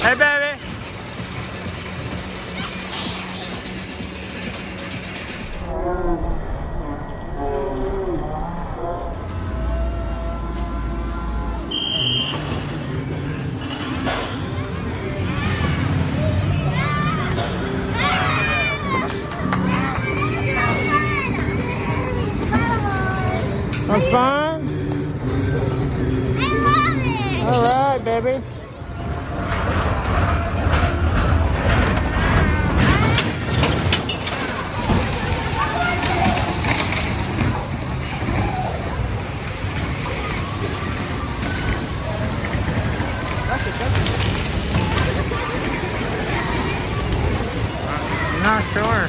Hey, baby. That's fun. I love it. All right, baby. I'm not sure.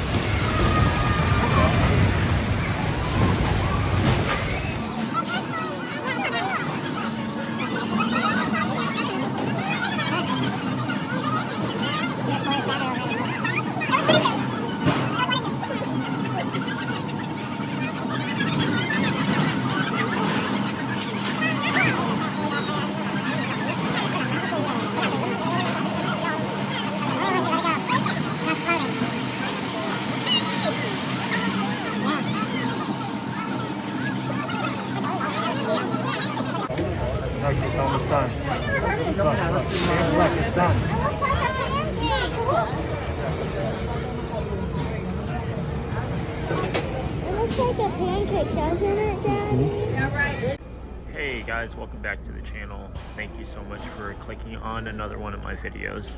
Like it's on the sun. Like the sun. It looks like a pancake, doesn't it, Daddy? Yeah, right. Hey guys, welcome back to the channel. Thank you so much for clicking on another one of my videos.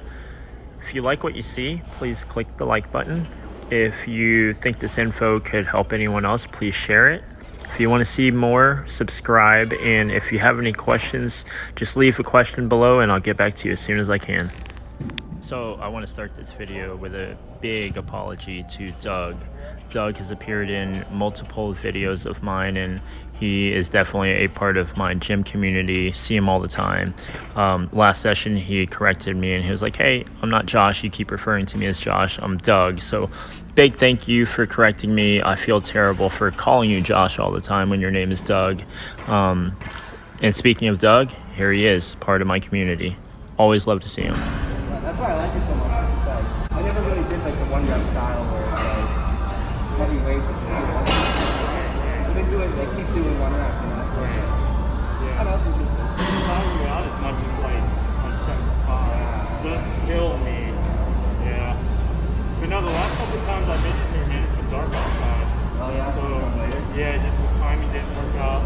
If you like what you see, please click the like button. If you think this info could help anyone else, please share it. If you want to see more, subscribe, and if you have any questions, just leave a question below and I'll get back to you as soon as I can. So I want to start this video with a big apology to Doug. Doug has appeared in multiple videos of mine and he is definitely a part of my gym community. See him all the time. Last session he corrected me and he was like, hey, I'm not Josh, you keep referring to me as Josh, I'm Doug. So big thank you for correcting me. I feel terrible for calling you Josh all the time when your name is Doug. And speaking of Doug, here he is, part of my community. Always love to see him. That's why I like it so much. It's like, I never really did like the one rep style where it's like heavyweight, but they do it, they keep doing one rep, you know. So, yeah. What else is this? It's tiring me out as much as like 75. Just kill me. Yeah. But no, the last couple of times I made it here, man, it's been dark outside. Oh yeah. So yeah, just the timing didn't work out.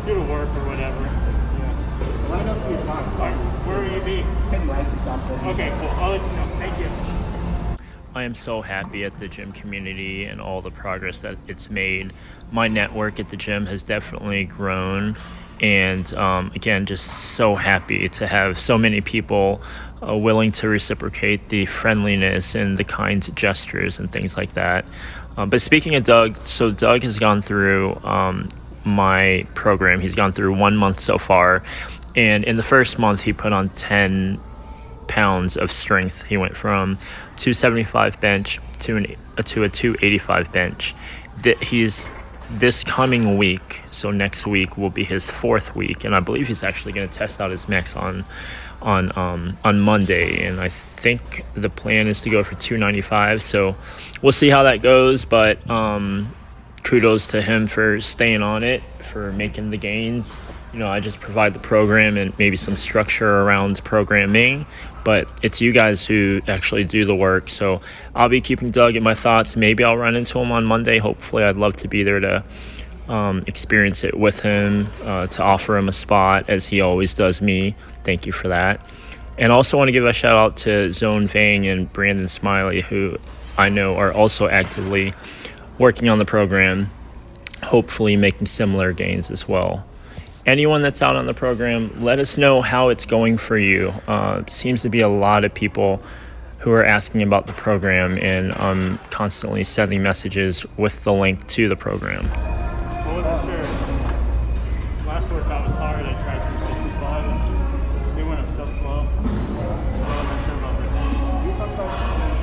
Due to work or whatever. Yeah. Let me know if he's fine. Alright, where will you be? Like or something. Okay, cool. I'll let you know. Thank you. I am so happy at the gym community and all the progress that it's made. My network at the gym has definitely grown, and again, just so happy to have so many people willing to reciprocate the friendliness and the kind gestures and things like that. But speaking of Doug, so Doug has gone through my program. He's gone through 1 month so far, and in the first month he put on 10 pounds of strength. He went from 275 bench to a 285 bench. He's this coming week, so next week will be his 4th week, and I believe he's actually going to test out his max on Monday, and I think the plan is to go for 295. So we'll see how that goes, but kudos to him for staying on it, for making the gains. You know, I just provide the program and maybe some structure around programming, but it's you guys who actually do the work. So I'll be keeping Doug in my thoughts. Maybe I'll run into him on Monday. Hopefully, I'd love to be there to experience it with him, to offer him a spot as he always does me. Thank you for that. And also want to give a shout out to Zone Vang and Brandon Smiley, who I know are also actively working on the program, hopefully making similar gains as well. Anyone that's out on the program, let us know how it's going for you. Seems to be a lot of people who are asking about the program, and I'm constantly sending messages with the link to the program. I wasn't sure. Last workout was hard. I tried 265 and they went up so slow. So I wasn't sure about this. You talked about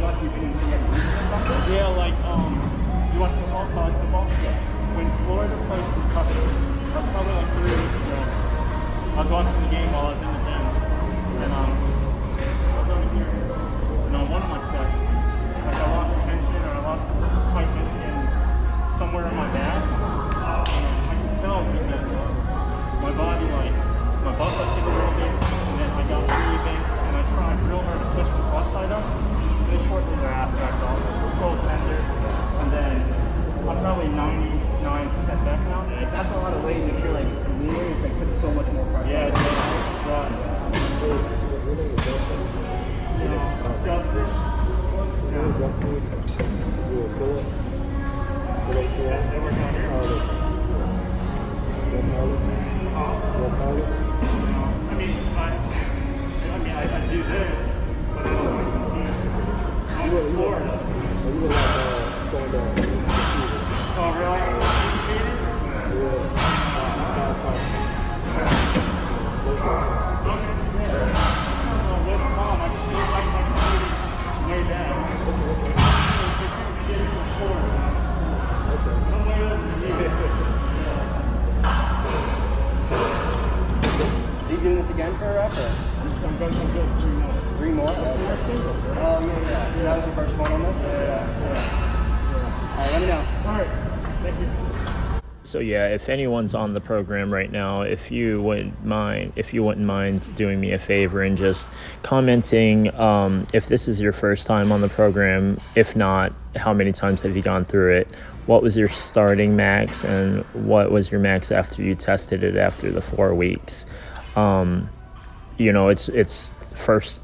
what you didn't see any reason or something? Yeah, like, you watch football, college football? Yeah. When Florida played Kentucky, that's probably like 3 weeks ago. I was watching the game while I was in the gym, and They work out here. I do this, but I don't like to do I'm in Florida. Oh, really? Are you doing this again for a rep? Or? I'm going to do 3 more. 3 more? Oh, yeah. So that was your first one on this? Yeah. All right, let me know. All right. Thank you. So yeah, if anyone's on the program right now, if you wouldn't mind doing me a favor and just commenting if this is your first time on the program. If not, how many times have you gone through it? What was your starting max, and what was your max after you tested it after the 4 weeks? It's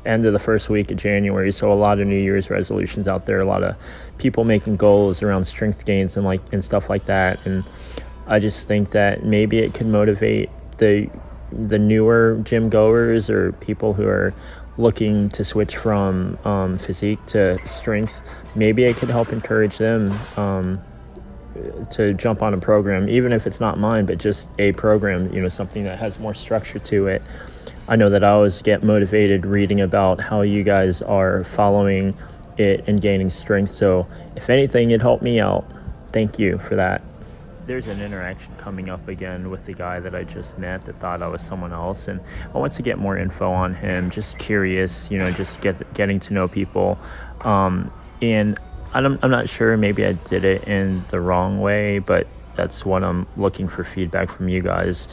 end of the first week of January, so a lot of New Year's resolutions out there, a lot of people making goals around strength gains and stuff like that. And I just think that maybe it could motivate the newer gym goers or people who are looking to switch from physique to strength. Maybe it could help encourage them to jump on a program, even if it's not mine, but just a program, something that has more structure to it. I know that I always get motivated reading about how you guys are following it and gaining strength. So if anything, it helped me out. Thank you for that. There's an interaction coming up again with the guy that I just met that thought I was someone else, and I want to get more info on him. Just curious, just getting to know people. And I'm not sure, maybe I did it in the wrong way, but that's what I'm looking for feedback from you guys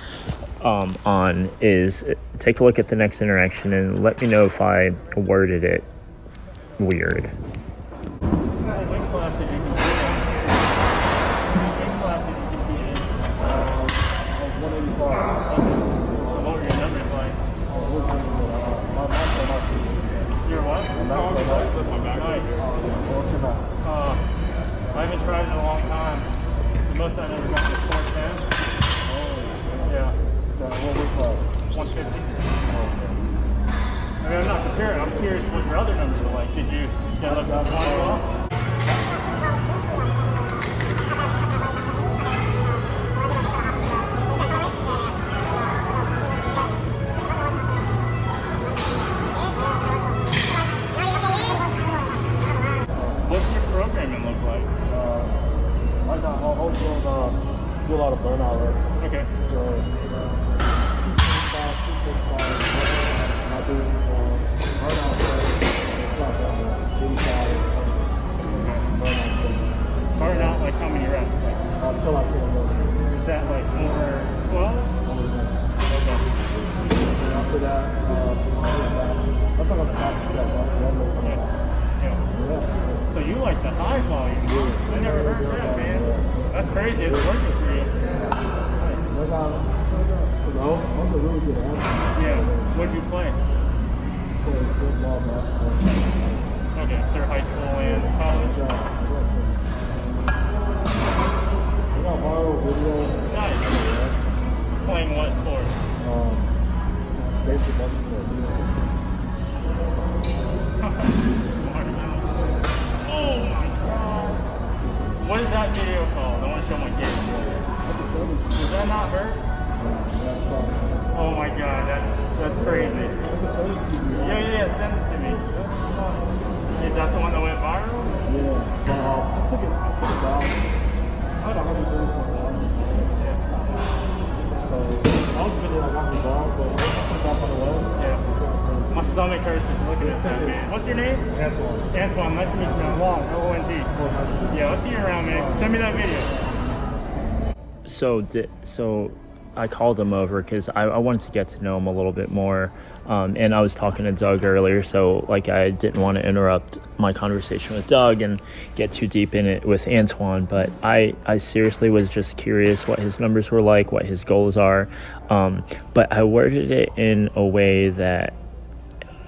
on, is take a look at the next interaction and let me know if I worded it weird. I haven't tried it in a long time. The most I've ever done is 410. Yeah. What was 150. I'm not comparing. I'm curious what your other numbers are like. Did you get look at that? Do a lot of burnout reps. Okay. So, 5, 6, 5, I do burnout reps, 85, burnout, like how many reps? Until I feel good. Is that like over 12? Okay. And after that, that's not gonna happen. Yeah. So you like the high volume? Yeah. I never heard that, man. That's crazy. It's working for you. I'm a really good athlete. Yeah. What did you play? Football, basketball. Okay. Through high school and college? I got viral video. Nice. Playing what sport? Basic basketball. Oh my God. What is that video called? I want to show my kids. Does that not hurt? Oh my God, that's crazy. Yeah, send it to me. Is that the one that went viral? Yeah, I took it down. I had 134,000. So I was really like on the ball, but I got on the way. Yeah. My stomach hurts just looking at that, man. What's your name? Antoine. Antoine, nice to meet you. I'm Long, O-N-T. Yeah, I'll see you around, man. Send me that video. So I called him over because I wanted to get to know him a little bit more, and I was talking to Doug earlier, so I didn't want to interrupt my conversation with Doug and get too deep in it with Antoine, but I seriously was just curious what his numbers were like, what his goals are, but I worded it in a way that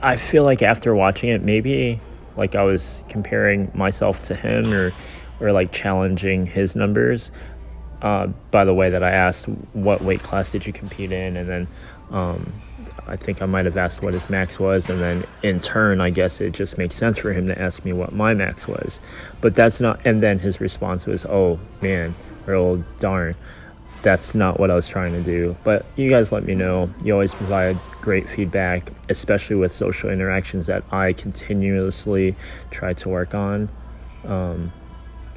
I feel like after watching it, maybe like I was comparing myself to him or like challenging his numbers. By the way that I asked what weight class did you compete in, and then I think I might have asked what his max was, and then in turn I guess it just makes sense for him to ask me what my max was. But that's not, and then his response was, oh man, or oh darn, that's not what I was trying to do. But you guys let me know. You always provide great feedback, especially with social interactions that I continuously try to work on.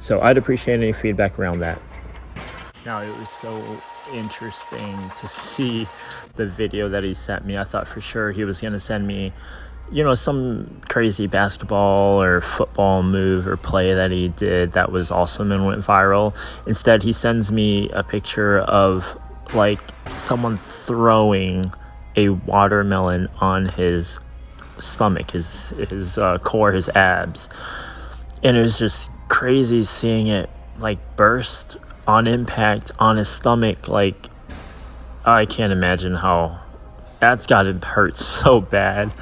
So I'd appreciate any feedback around that. Now, it was so interesting to see the video that he sent me. I thought for sure he was going to send me, you know, some crazy basketball or football move or play that he did that was awesome and went viral. Instead, he sends me a picture of like someone throwing a watermelon on his stomach, his core, his abs. And it was just crazy seeing it like burst on impact on his stomach. Like, I can't imagine how that's got to hurt so bad,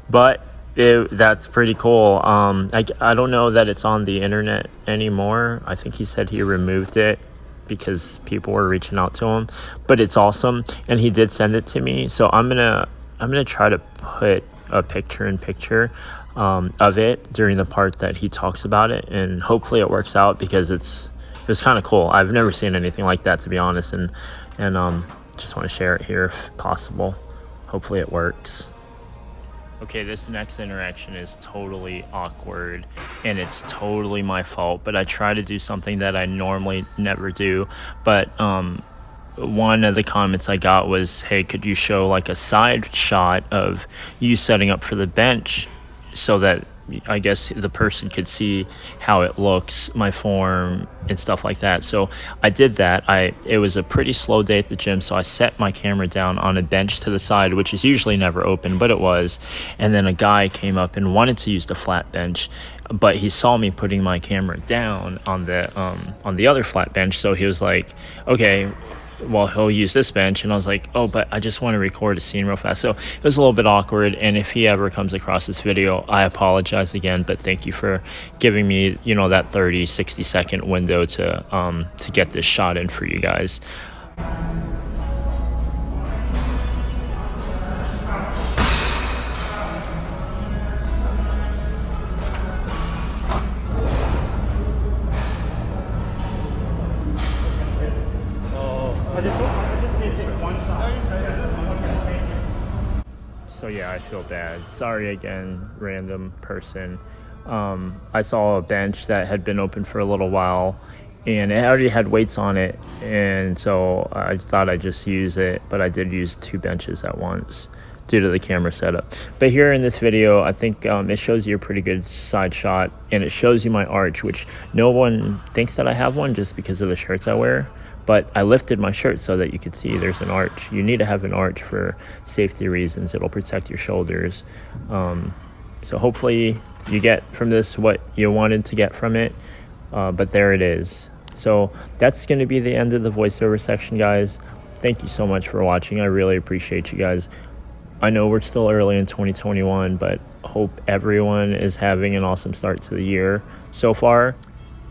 but that's pretty cool. I don't know that it's on the internet anymore. I think he said he removed it because people were reaching out to him, but it's awesome, and he did send it to me. So I'm gonna try to put a picture of it during the part that he talks about it, and hopefully it works out, because it was kind of cool. I've never seen anything like that, to be honest, and just want to share it here if possible. Hopefully it works. Okay, this next interaction is totally awkward, and it's totally my fault, but I try to do something that I normally never do. But one of the comments I got was, hey, could you show like a side shot of you setting up for the bench so that I guess the person could see how it looks, my form and stuff like that. So I did that. It was a pretty slow day at the gym, so I set my camera down on a bench to the side, which is usually never open, but it was. And then a guy came up and wanted to use the flat bench, but he saw me putting my camera down on the other flat bench, so he was like, okay, well, he'll use this bench. And I was like, oh, but I just want to record a scene real fast. So it was a little bit awkward, and if he ever comes across this video, I apologize again, but thank you for giving me, you know, that 30-60 second window to get this shot in for you guys. So yeah, I feel bad. Sorry again, random person. I saw a bench that had been open for a little while, and it already had weights on it, and so I thought I'd just use it, but I did use 2 benches at once due to the camera setup. But here in this video, I think it shows you a pretty good side shot, and it shows you my arch, which no one thinks that I have one just because of the shirts I wear. But I lifted my shirt so that you could see there's an arch. You need to have an arch for safety reasons. It'll protect your shoulders. So hopefully you get from this what you wanted to get from it. But there it is. So that's going to be the end of the voiceover section, guys. Thank you so much for watching. I really appreciate you guys. I know we're still early in 2021, but hope everyone is having an awesome start to the year so far.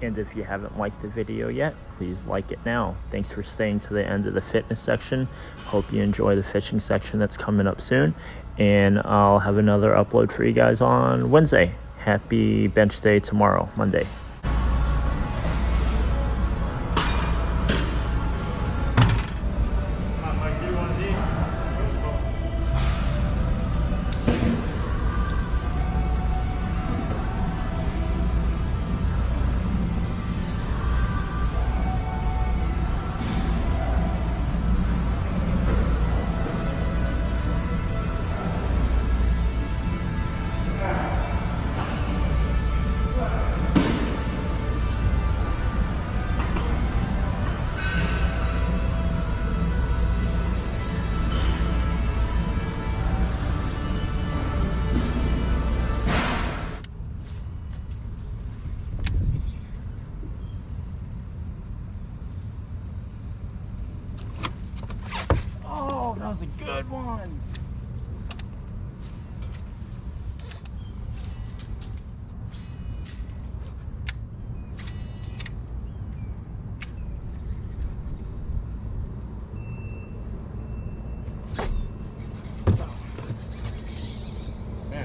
And if you haven't liked the video yet, please like it now. Thanks for staying to the end of the fitness section. Hope you enjoy the fishing section that's coming up soon. And I'll have another upload for you guys on Wednesday. Happy bench day tomorrow, Monday.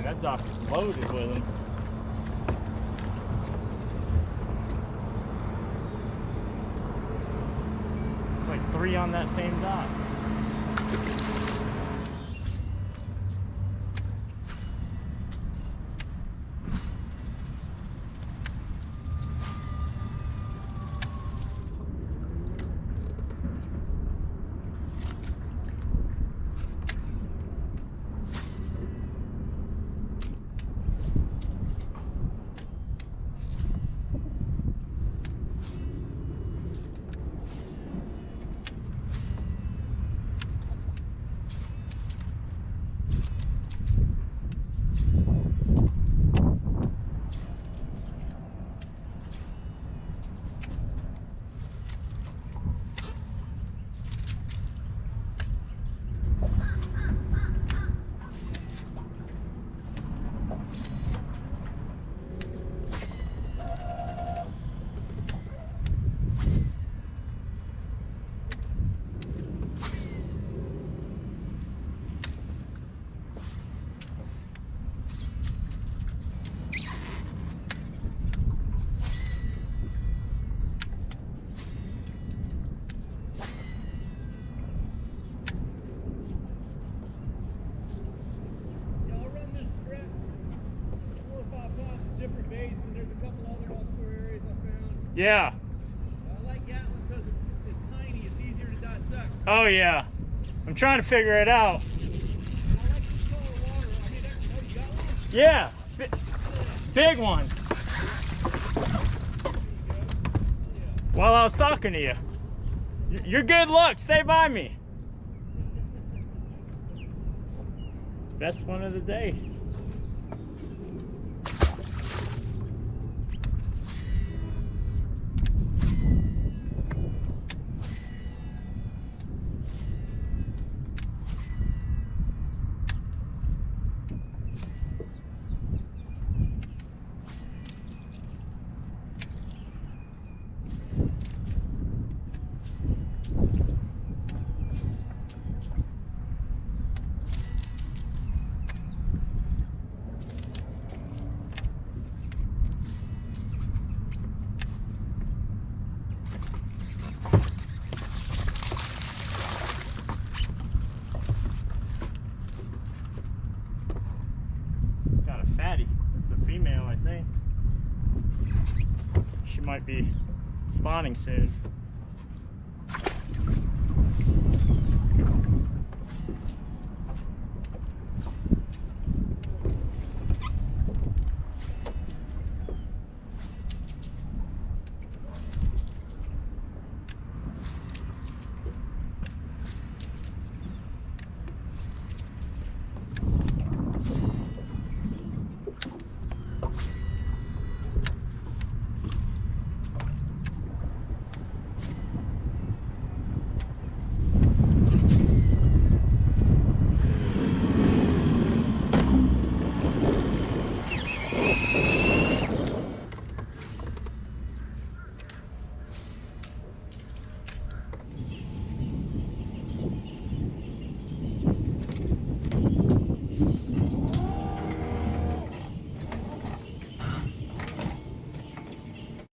Man, that dock is loaded with them. It's like 3 on that same dock. Yeah. I like Gatlin because it's tiny, it's easier to dissect. Oh yeah. I'm trying to figure it out. I like the color water. I mean, oh, you got one? Yeah. Big one. While I was talking to you. You're good luck. Stay by me. Best one of the day. Got a fatty. It's a female, I think. She might be spawning soon.